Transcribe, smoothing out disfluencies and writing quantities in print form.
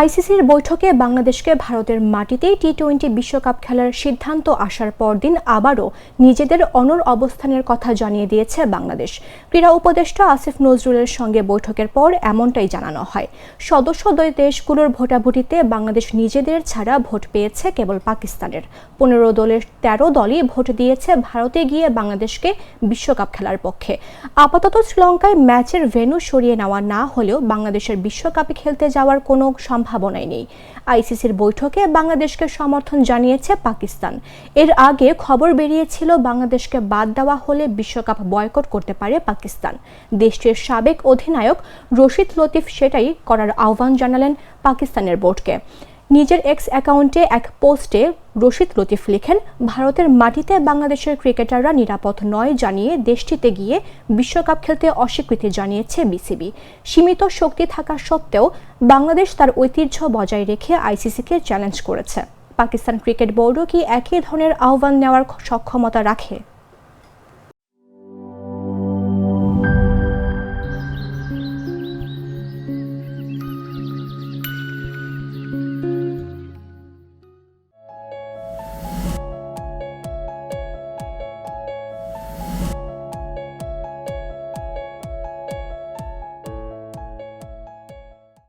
আইসিসির বৈঠকে বাংলাদেশকে ভারতের মাটিতেই টি-20 বিশ্বকাপ খেলার সিদ্ধান্ত আসার পরদিন আবারও নিজেদের অনড় অবস্থানের কথা জানিয়ে দিয়েছে বাংলাদেশ। ক্রীড়া উপদেষ্টা আসিফ নজরুলের সঙ্গে বৈঠকের পর এমনটাই জানানো হয়। সদস্য দেশগুলোর ভোটাভুটিতে বাংলাদেশ নিজেদের ছাড়া ভোট পেয়েছে কেবল পাকিস্তানের। 15 দলের 13 দলই ভোট দিয়েছে ভারতে গিয়ে বাংলাদেশকে বিশ্বকাপ খেলার পক্ষে। আপাতত শ্রীলঙ্কায় ম্যাচের ভেন্যু সরিয়ে নেওয়া না হলেও বাংলাদেশের বিশ্বকাপে খেলতে যাওয়ার কোনো সম্ভাবনাই নেই। আইসিসির বৈঠকে বাংলাদেশকে সমর্থন জানিয়েছে পাকিস্তান। এর আগে খবর বেরিয়েছিল বাংলাদেশকে বাদ দেওয়া হলে বিশ্বকাপ বয়কট করতে পারে পাকিস্তান। দেশটির সাবেক অধিনায়ক রশিদ লতিফ সেটাই করার আহ্বান জানালেন পাকিস্তানের বোর্ডকে। নিজের এক্স অ্যাকাউন্টে এক পোস্টে রশিদ লতিফ লিখেন, ভারতের মাটিতে বাংলাদেশের ক্রিকেটাররা নিরাপদ নয় জানিয়ে দেশটিতে গিয়ে বিশ্বকাপ খেলতে অস্বীকৃতি জানিয়েছে বিসিবি। সীমিত শক্তি থাকা সত্ত্বেও বাংলাদেশ তার ঐতিহ্য বজায় রেখে আইসিসিকে চ্যালেঞ্জ করেছে। পাকিস্তান ক্রিকেট বোর্ডও কি একই ধরনের আহ্বান নেওয়ার সক্ষমতা রাখে?